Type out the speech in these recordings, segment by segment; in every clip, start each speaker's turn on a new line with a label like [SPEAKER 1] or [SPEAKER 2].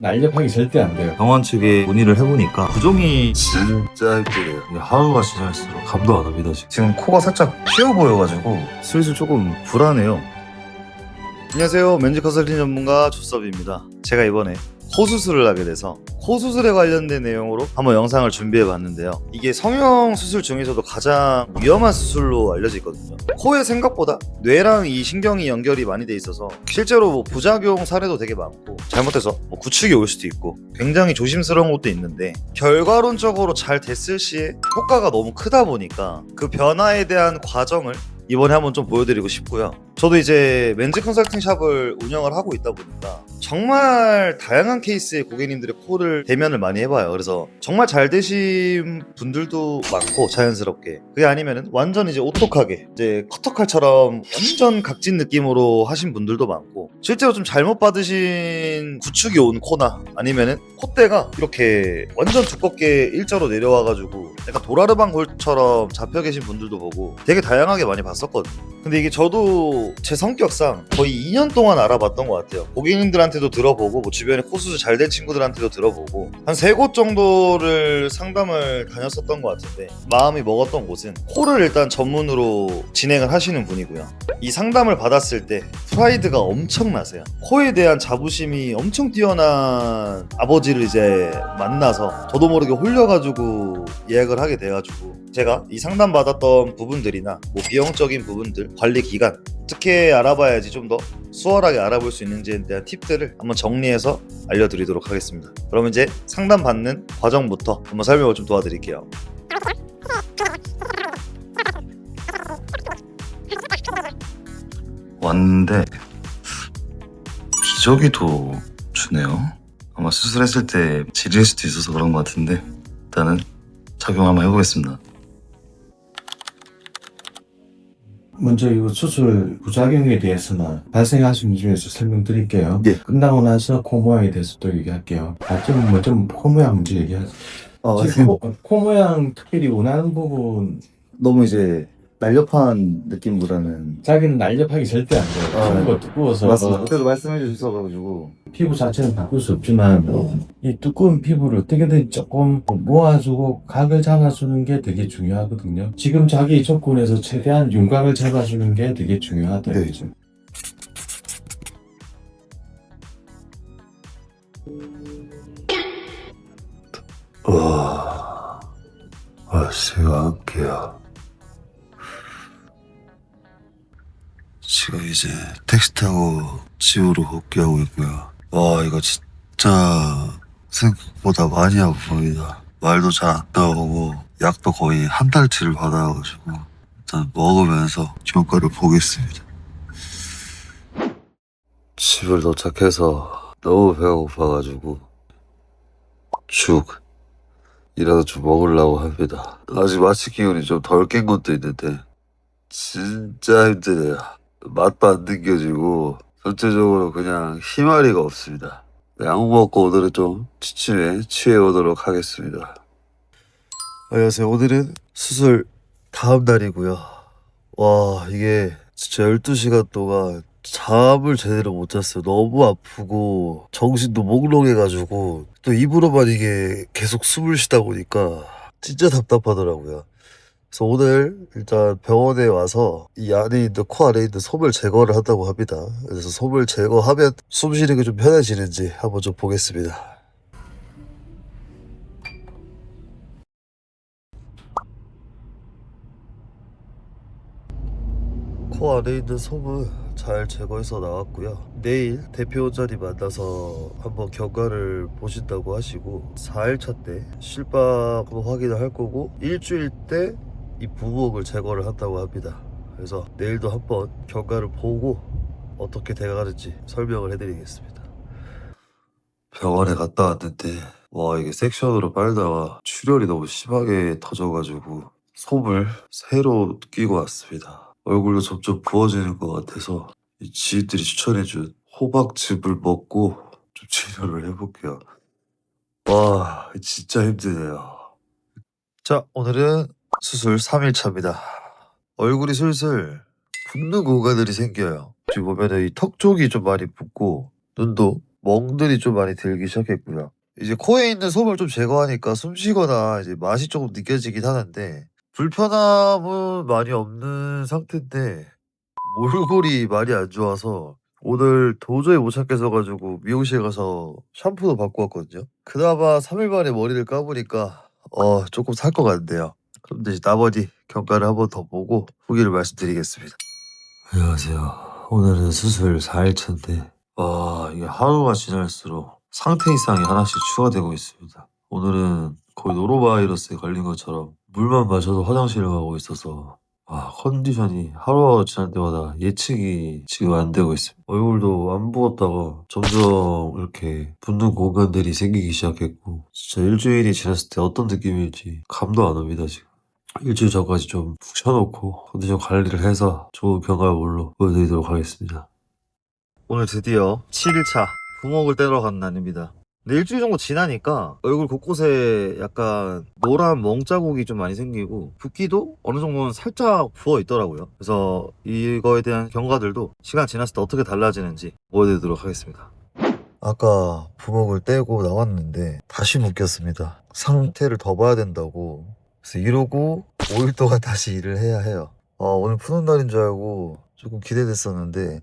[SPEAKER 1] 날렵하게 절대 안 돼요.
[SPEAKER 2] 병원 측에 문의를 해보니까 부종이 진짜 힘들어요. 하루가 지날수록 감도 안 옵니다. 지금 코가 살짝 휘어 보여가지고 슬슬 조금 불안해요. 안녕하세요. 면직 컨설팅 전문가 조섭입니다. 제가 이번에 코 수술을 하게 돼서 코 수술에 관련된 내용으로 한번 영상을 준비해 봤는데요. 이게 성형 수술 중에서도 가장 위험한 수술로 알려져 있거든요. 코에 생각보다 뇌랑 이 신경이 연결이 많이 돼 있어서 실제로 뭐 부작용 사례도 되게 많고 잘못해서 뭐 구축이 올 수도 있고 굉장히 조심스러운 것도 있는데 결과론적으로 잘 됐을 시에 효과가 너무 크다 보니까 그 변화에 대한 과정을 이번에 한번 좀 보여드리고 싶고요. 저도 이제 멘즈 컨설팅 샵을 운영을 하고 있다 보니까 정말 다양한 케이스의 고객님들의 코를 대면을 많이 해봐요. 그래서 정말 잘 되신 분들도 많고 자연스럽게, 그게 아니면은 완전 이제 오똑하게 이제 커터칼처럼 완전 각진 느낌으로 하신 분들도 많고, 실제로 좀 잘못 받으신 구축이 온 코나 아니면은 콧대가 이렇게 완전 두껍게 일자로 내려와가지고 약간 도라르방 골처럼 잡혀 계신 분들도 보고 되게 다양하게 많이 봤었거든요. 근데 이게 저도 제 성격상 거의 2년 동안 알아봤던 것 같아요. 고객님들한테도 들어보고 뭐 주변에 코 수술 잘 된 친구들한테도 들어보고 한 3곳 정도를 상담을 다녔었던 것 같은데, 마음이 먹었던 곳은 코를 일단 전문으로 진행을 하시는 분이고요. 이 상담을 받았을 때 프라이드가 엄청나세요. 코에 대한 자부심이 엄청 뛰어난 아버지를 이제 만나서 저도 모르게 홀려가지고 예약을 하게 돼가지고, 제가 이 상담 받았던 부분들이나 뭐 비용적인 부분들, 관리 기간 어떻게 알아봐야지 좀 더 수월하게 알아볼 수 있는지에 대한 팁들을 한번 정리해서 알려드리도록 하겠습니다. 그럼 이제 상담 받는 과정부터 한번 설명을 좀 도와드릴게요. 왔는데 기저귀도 주네요. 아마 수술했을 때 지릴 수도 있어서 그런 것 같은데 일단은 착용 한번 해보겠습니다.
[SPEAKER 1] 먼저 이 수술 부작용에 대해서는 발생하신 중에서 설명드릴게요.
[SPEAKER 2] 예.
[SPEAKER 1] 끝나고 나서 코 모양에 대해서 또 얘기할게요. 지금 먼저 코 모양 문제 얘기하죠. 지금 코 모양 특별히 원하는 부분,
[SPEAKER 2] 너무 이제 날렵한 느낌보다는
[SPEAKER 1] 자기는 날렵하게 절대 안 돼요. 피부가 두꺼워서
[SPEAKER 2] 맞습니다. 그때도 말씀해 주셔가지고
[SPEAKER 1] 피부 자체는 바꿀 수 없지만 이 두꺼운 피부를 어떻게든 조금 모아주고 각을 잡아주는 게 되게 중요하거든요. 지금 자기 조건에서 최대한 윤곽을 잡아주는 게 되게 중요하다.
[SPEAKER 2] 네.
[SPEAKER 1] 지금.
[SPEAKER 2] 제가 할게요. 지금 이제 택시 타고 집으로 복귀하고 있고요. 와, 이거 진짜 생각보다 많이 아픕니다. 말도 잘 안 나오고 약도 거의 한 달치를 받아가지고 일단 먹으면서 효과를 보겠습니다. 집을 도착해서 너무 배가 고파가지고 죽이라도 좀 먹으려고 합니다. 아직 마취 기운이 좀 덜 깬 것도 있는데 진짜 힘드네요. 맛도 안 느껴지고 전체적으로 그냥 희마리가 없습니다. 약 먹고 오늘은 좀 취침에 취해 오도록 하겠습니다. 안녕하세요. 오늘은 수술 다음 날이고요. 와, 이게 진짜 12시간 동안 잠을 제대로 못 잤어요. 너무 아프고 정신도 몽롱해가지고, 또 입으로만 이게 계속 숨을 쉬다 보니까 진짜 답답하더라고요. 그래서 오늘 일단 병원에 와서 이 안에 있는 코 안에 있는 솜을 제거를 한다고 합니다. 그래서 솜을 제거하면 숨 쉬는 게 좀 편해지는지 한번 좀 보겠습니다. 코 안에 있는 솜은 잘 제거해서 나왔고요. 내일 대표원장님 만나서 한번 경과를 보신다고 하시고 4일차 때 실밥 확인을 할 거고, 일주일 때 이 부목을 제거를 한다고 합니다. 그래서 내일도 한번 경과를 보고 어떻게 돼가는지 설명을 해드리겠습니다. 병원에 갔다 왔는데 와, 이게 섹션으로 빨다가 출혈이 너무 심하게 터져가지고 솜을 새로 끼고 왔습니다. 얼굴도 점점 부어지는 것 같아서 이 지인들이 추천해준 호박즙을 먹고 좀 치료를 해볼게요. 와, 진짜 힘드네요. 자, 오늘은 수술 3일차입니다. 얼굴이 슬슬 붓는 공간들이 생겨요. 지금 보면은 이 턱 쪽이 좀 많이 붓고, 눈도 멍들이 좀 많이 들기 시작했고요. 이제 코에 있는 솜을 좀 제거하니까 숨 쉬거나 이제 맛이 조금 느껴지긴 하는데 불편함은 많이 없는 상태인데 몰골이 많이 안 좋아서 오늘 도저히 못 참겠어가지고 미용실 가서 샴푸도 받고 왔거든요. 그나마 3일 만에 머리를 감으니까 조금 살 것 같네요. 그럼 이제 나머지 경과를 한번 더 보고 후기를 말씀드리겠습니다. 안녕하세요. 오늘은 수술 4일차인데 이게 하루가 지날수록 상태 이상이 하나씩 추가되고 있습니다. 오늘은 거의 노로바이러스에 걸린 것처럼 물만 마셔도 화장실을 가고 있어서 컨디션이 하루가 지날 때마다 예측이 지금 안 되고 있습니다. 얼굴도 안 부었다가 점점 이렇게 붓는 공간들이 생기기 시작했고 진짜 일주일이 지났을 때 어떤 느낌일지 감도 안 옵니다 지금. 일주일 전까지 좀 푹 쉬어놓고 컨디션 관리를 해서 좋은 결과물로 보여드리도록 하겠습니다. 오늘 드디어 7일차 부먹을 떼러 간 날입니다. 근데 일주일 정도 지나니까 얼굴 곳곳에 약간 노란 멍자국이 좀 많이 생기고 붓기도 어느 정도는 살짝 부어 있더라고요. 그래서 이거에 대한 경과들도 시간 지났을 때 어떻게 달라지는지 보여드리도록 하겠습니다. 아까 부먹을 떼고 나왔는데 다시 묶였습니다. 상태를 더 봐야 된다고. 그래서 이러고 5일 동안 다시 일을 해야 해요. 오늘 푸는 날인 줄 알고 조금 기대됐었는데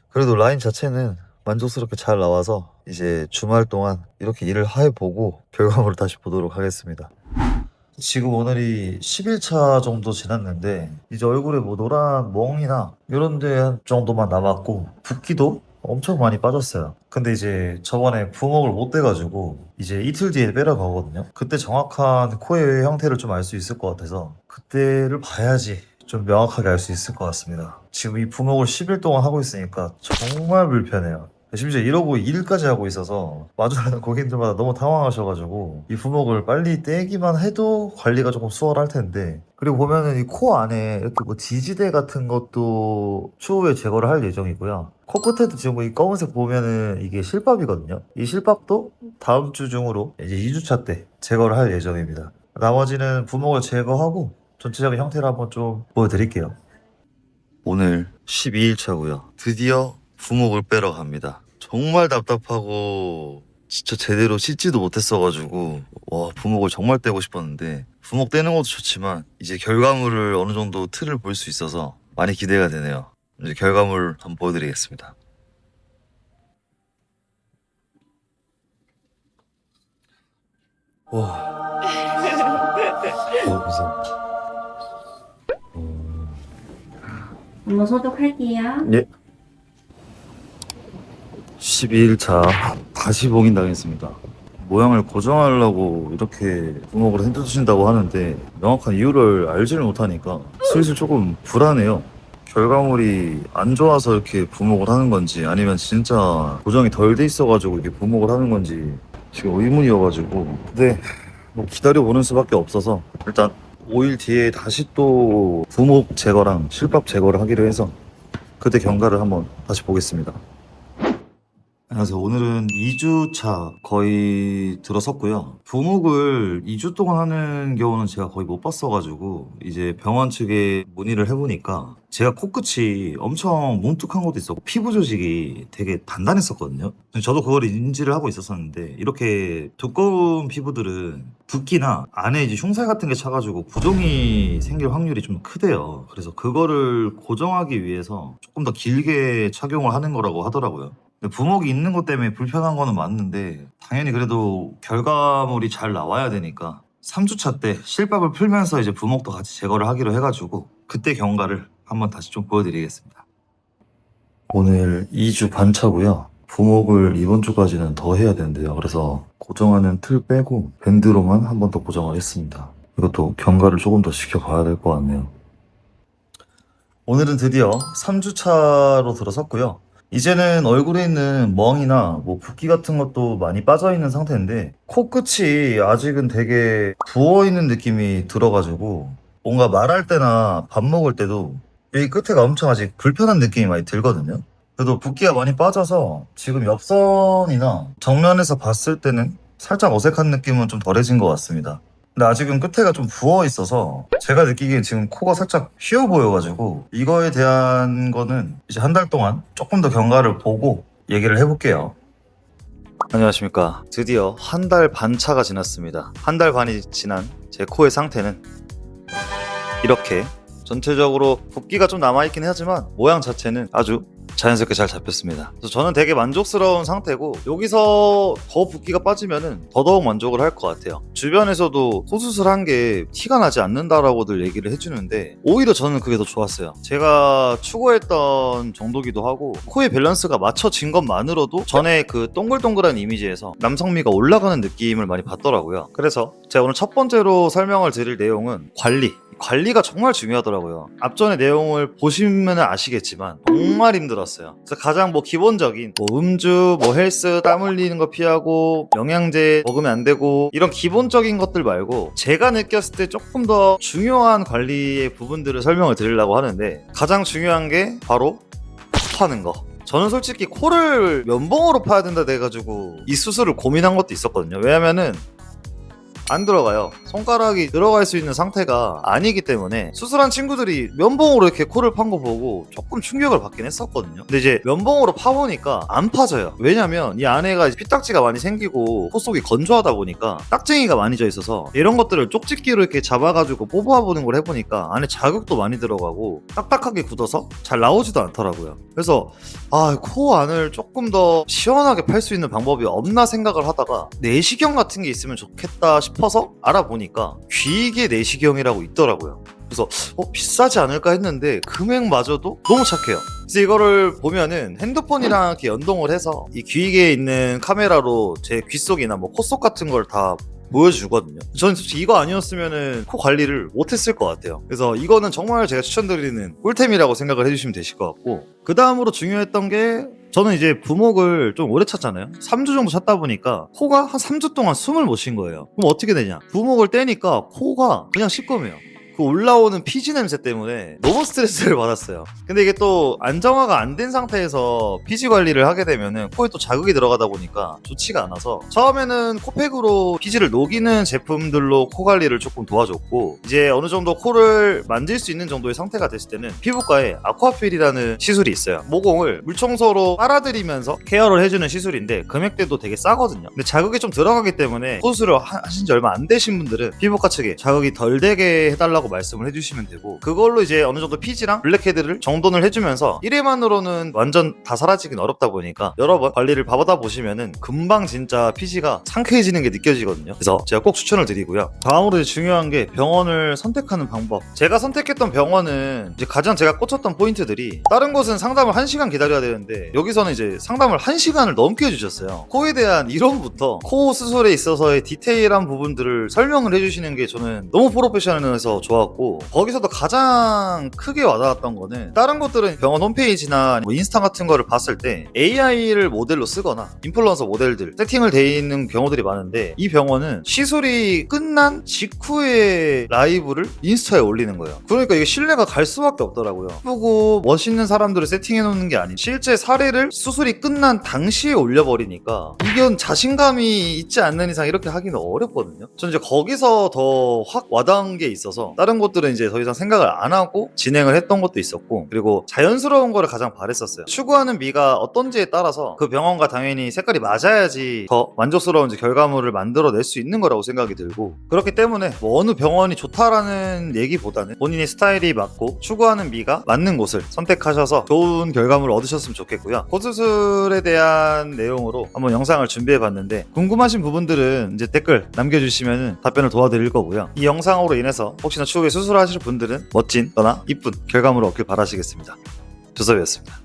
[SPEAKER 2] 그래도 라인 자체는 만족스럽게 잘 나와서 이제 주말 동안 이렇게 일을 해보고 결과물을 다시 보도록 하겠습니다. 지금 오늘이 10일차 정도 지났는데 이제 얼굴에 뭐 노란 멍이나 이런 데 정도만 남았고 붓기도 엄청 많이 빠졌어요. 근데 이제 저번에 부먹을 못 떼가지고 이제 이틀 뒤에 빼러 가거든요. 그때 정확한 코의 형태를 좀 알 수 있을 것 같아서 그때를 봐야지 좀 명확하게 알 수 있을 것 같습니다. 지금 이 부먹을 10일 동안 하고 있으니까 정말 불편해요. 심지어 이러고 일까지 하고 있어서 마주하는 고객님들마다 너무 당황하셔가지고 이 부먹을 빨리 떼기만 해도 관리가 조금 수월할 텐데 그리고 보면은 이 코 안에 이렇게 뭐 지지대 같은 것도 추후에 제거를 할 예정이고요. 코끝에도 지금 이 검은색 보면은 이게 실밥이거든요. 이 실밥도 다음 주 중으로 이제 2주차 때 제거를 할 예정입니다. 나머지는 부먹을 제거하고 전체적인 형태를 한번 좀 보여드릴게요. 오늘 12일차고요. 드디어 부먹을 빼러 갑니다. 정말 답답하고 진짜 제대로 씻지도 못했어가지고 부먹을 정말 떼고 싶었는데 부먹 떼는 것도 좋지만 이제 결과물을 어느 정도 틀을 볼 수 있어서 많이 기대가 되네요. 이제 결과물 한번 보여드리겠습니다. 와 너무 무서워.
[SPEAKER 3] 한번 소독할게요.
[SPEAKER 2] 예. 12일차 다시 봉인 당했습니다. 모양을 고정하려고 이렇게 부먹으로 흔들어주신다고 하는데 명확한 이유를 알지를 못하니까 슬슬 조금 불안해요. 결과물이 안 좋아서 이렇게 부먹을 하는 건지 아니면 진짜 고정이 덜 돼 있어가지고 이렇게 부먹을 하는 건지 지금 의문이어가지고 근데 뭐 기다려보는 수밖에 없어서 일단 5일 뒤에 다시 또 부먹 제거랑 실밥 제거를 하기로 해서 그때 경과를 한번 다시 보겠습니다. 안녕하세요. 오늘은 2주차 거의 들어섰고요. 부목을 2주 동안 하는 경우는 제가 거의 못 봤어가지고 이제 병원 측에 문의를 해보니까 제가 코끝이 엄청 뭉툭한 것도 있었고 피부 조직이 되게 단단했었거든요. 저도 그걸 인지를 하고 있었었는데 이렇게 두꺼운 피부들은 붓기나 안에 이제 흉살 같은 게 차가지고 부종이 생길 확률이 좀 크대요. 그래서 그거를 고정하기 위해서 조금 더 길게 착용을 하는 거라고 하더라고요. 부먹이 있는 것 때문에 불편한 거는 맞는데 당연히 그래도 결과물이 잘 나와야 되니까 3주차 때 실밥을 풀면서 이제 부먹도 같이 제거를 하기로 해가지고 그때 경과를 한번 다시 좀 보여드리겠습니다. 오늘 2주 반 차고요. 부먹을 이번 주까지는 더 해야 된대요. 그래서 고정하는 틀 빼고 밴드로만 한 번 더 고정을 했습니다. 이것도 경과를 조금 더 지켜봐야 될 것 같네요. 오늘은 드디어 3주차로 들어섰고요. 이제는 얼굴에 있는 멍이나 뭐 붓기 같은 것도 많이 빠져있는 상태인데 코끝이 아직은 되게 부어있는 느낌이 들어가지고 뭔가 말할 때나 밥 먹을 때도 여기 끝에가 엄청 아직 불편한 느낌이 많이 들거든요. 그래도 붓기가 많이 빠져서 지금 옆선이나 정면에서 봤을 때는 살짝 어색한 느낌은 좀 덜해진 것 같습니다. 근데 아직은 끝에가 좀 부어 있어서 제가 느끼기엔 지금 코가 살짝 휘어 보여가지고 이거에 대한 거는 이제 한 달 동안 조금 더 경과를 보고 얘기를 해볼게요. 안녕하십니까. 드디어 한 달 반 차가 지났습니다. 한 달 반이 지난 제 코의 상태는 이렇게 전체적으로 붓기가 좀 남아있긴 하지만 모양 자체는 아주 자연스럽게 잘 잡혔습니다. 그래서 저는 되게 만족스러운 상태고, 여기서 더 붓기가 빠지면은 더더욱 만족을 할 것 같아요. 주변에서도 코 수술한 게 티가 나지 않는다라고들 얘기를 해주는데 오히려 저는 그게 더 좋았어요. 제가 추구했던 정도기도 하고, 코의 밸런스가 맞춰진 것만으로도 전에 그 동글동글한 이미지에서 남성미가 올라가는 느낌을 많이 받더라고요. 그래서 제가 오늘 첫 번째로 설명을 드릴 내용은 관리가 정말 중요하더라고요. 앞전의 내용을 보시면 아시겠지만 정말 힘들었어요. 그래서 가장 기본적인 음주, 헬스, 땀 흘리는 거 피하고, 영양제 먹으면 안 되고, 이런 기본적인 것들 말고 제가 느꼈을 때 조금 더 중요한 관리의 부분들을 설명을 드리려고 하는데, 가장 중요한 게 바로 코 파는 거. 저는 솔직히 코를 면봉으로 파야 된다 돼가지고 이 수술을 고민한 것도 있었거든요. 왜냐면은 안 들어가요. 손가락이 들어갈 수 있는 상태가 아니기 때문에 수술한 친구들이 면봉으로 이렇게 코를 판 거 보고 조금 충격을 받긴 했었거든요. 근데 이제 면봉으로 파보니까 안 파져요. 왜냐면 이 안에가 피딱지가 많이 생기고 코 속이 건조하다 보니까 딱쟁이가 많이 져 있어서 이런 것들을 쪽집기로 이렇게 잡아가지고 뽑아보는 걸 해보니까 안에 자극도 많이 들어가고 딱딱하게 굳어서 잘 나오지도 않더라고요. 그래서 코 안을 조금 더 시원하게 팔 수 있는 방법이 없나 생각을 하다가 내시경 같은 게 있으면 좋겠다 싶어서 알아보니까 귀이개 내시경이라고 있더라고요. 그래서 비싸지 않을까 했는데 금액마저도 너무 착해요. 그래서 이거를 보면은 핸드폰이랑 이렇게 연동을 해서 이 귀이개에 있는 카메라로 제 귀 속이나 코 속 같은 걸 다 보여주거든요. 저는 솔직히 이거 아니었으면은 코 관리를 못했을 것 같아요. 그래서 이거는 정말 제가 추천드리는 꿀템이라고 생각을 해주시면 되실 것 같고, 그 다음으로 중요했던 게, 저는 이제 부목을 좀 오래 찼잖아요. 3주 정도 찼다 보니까 코가 한 3주 동안 숨을 못 쉰 거예요. 그럼 어떻게 되냐? 부목을 떼니까 코가 그냥 시꺼매요. 그 올라오는 피지 냄새 때문에 너무 스트레스를 받았어요. 근데 이게 또 안정화가 안 된 상태에서 피지 관리를 하게 되면은 코에 또 자극이 들어가다 보니까 좋지가 않아서, 처음에는 코팩으로 피지를 녹이는 제품들로 코 관리를 조금 도와줬고, 이제 어느 정도 코를 만질 수 있는 정도의 상태가 됐을 때는 피부과에 아쿠아필이라는 시술이 있어요. 모공을 물청소로 빨아들이면서 케어를 해주는 시술인데 금액대도 되게 싸거든요. 근데 자극이 좀 들어가기 때문에 코 수술을 하신 지 얼마 안 되신 분들은 피부과 측에 자극이 덜 되게 해달라고 말씀을 해주시면 되고, 그걸로 이제 어느 정도 피지랑 블랙헤드를 정돈을 해주면서 1회만으로는 완전 다 사라지긴 어렵다 보니까 여러 번 관리를 받아 보시면은 금방 진짜 피지가 상쾌해지는 게 느껴지거든요. 그래서 제가 꼭 추천을 드리고요. 다음으로 이제 중요한 게 병원을 선택하는 방법. 제가 선택했던 병원은 이제 가장 제가 꽂혔던 포인트들이, 다른 곳은 상담을 1시간 기다려야 되는데 여기서는 이제 상담을 1시간을 넘게 해주셨어요. 코에 대한 이론부터 코 수술에 있어서의 디테일한 부분들을 설명을 해주시는 게 저는 너무 프로페셔널해서 좋았고, 거기서도 가장 크게 와닿았던 거는, 다른 곳들은 병원 홈페이지나 인스타 같은 거를 봤을 때 AI를 모델로 쓰거나 인플루언서 모델들 세팅을 돼 있는 경우들이 많은데, 이 병원은 시술이 끝난 직후에 라이브를 인스타에 올리는 거예요. 그러니까 이게 신뢰가 갈 수밖에 없더라고요. 예쁘고 멋있는 사람들을 세팅해 놓는 게 아닌 실제 사례를 수술이 끝난 당시에 올려버리니까 이건 자신감이 있지 않는 이상 이렇게 하기는 어렵거든요. 전 이제 거기서 더 확 와닿은 게 있어서 다른 곳들은 이제 더 이상 생각을 안 하고 진행을 했던 것도 있었고, 그리고 자연스러운 거를 가장 바랬었어요. 추구하는 미가 어떤지에 따라서 그 병원과 당연히 색깔이 맞아야지 더 만족스러운 결과물을 만들어낼 수 있는 거라고 생각이 들고, 그렇기 때문에 어느 병원이 좋다라는 얘기보다는 본인의 스타일이 맞고 추구하는 미가 맞는 곳을 선택하셔서 좋은 결과물을 얻으셨으면 좋겠고요. 코수술에 대한 내용으로 한번 영상을 준비해봤는데, 궁금하신 부분들은 이제 댓글 남겨주시면 답변을 도와드릴 거고요. 이 영상으로 인해서 혹시나 추후에 수술하실 분들은 멋진 거나 이쁜 결과물을 얻길 바라시겠습니다. 조섭이었습니다.